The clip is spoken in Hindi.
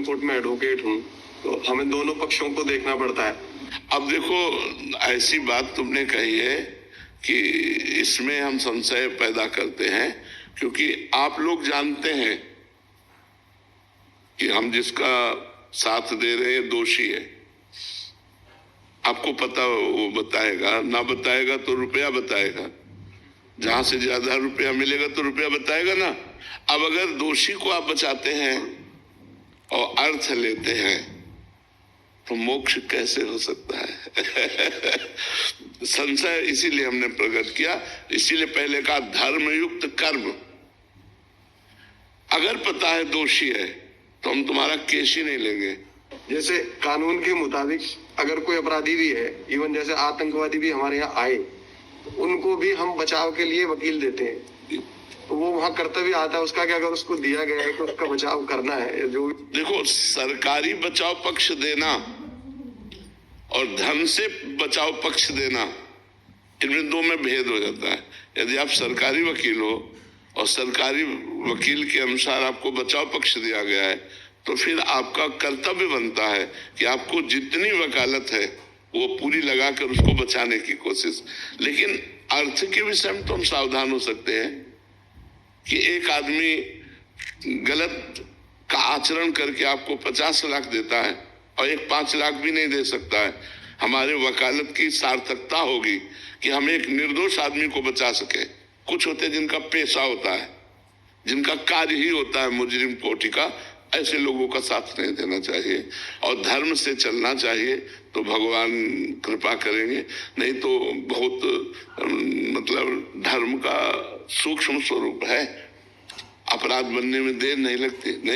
कोर्ट में एडवोकेट हूँ, तो हमें दोनों पक्षों को देखना पड़ता है। अब देखो, ऐसी बात तुमने कही है कि इसमें हम संशय पैदा करते हैं, क्योंकि आप लोग जानते हैं कि हम जिसका साथ दे रहे हैं दोषी है। आपको पता, वो बताएगा, ना बताएगा तो रुपया बताएगा, जहां से ज्यादा रुपया मिलेगा तो रुपया बताएगा ना। अब अगर दोषी को आप बचाते हैं और अर्थ लेते हैं तो मोक्ष कैसे हो सकता है? संशय इसीलिए हमने प्रकट किया, इसीलिए पहले कहा धर्मयुक्त कर्म। अगर पता है दोषी है तो हम तुम्हारा केस ही नहीं लेंगे। जैसे कानून के मुताबिक अगर कोई अपराधी भी है, इवन जैसे आतंकवादी भी हमारे यहाँ आए, तो उनको भी हम बचाव के लिए वकील देते हैं। तो वो वहाँ कर्तव्य आता है उसका कि अगर उसको दिया गया है तो उसका बचाव करना है। जो देखो, सरकारी बचाव पक्ष देना और धन से बचाव पक्ष देना, इनमें दो में भेद हो जाता है। यदि आप सरकारी वकील हो और सरकारी वकील के अनुसार आपको बचाव पक्ष दिया गया है, तो फिर आपका कर्तव्य बनता है कि आपको जितनी वकालत है वो पूरी लगाकर उसको बचाने की कोशिश। लेकिन अर्थ के विषय में तो हम सावधान हो सकते हैं कि एक आदमी गलत का आचरण करके आपको 50 लाख देता है और एक 5 लाख भी नहीं दे सकता है। हमारे वकालत की सार्थकता होगी कि हम एक निर्दोष आदमी को बचा सके। कुछ होते हैं जिनका पेशा होता है, जिनका कार्य ही होता है मुजरिम कोटि का, ऐसे लोगों का साथ नहीं देना चाहिए और धर्म से चलना चाहिए। तो भगवान कृपा करेंगे, नहीं तो बहुत मतलब धर्म का सूक्ष्म स्वरूप है। अपराध बनने में देर नहीं लगती। नहीं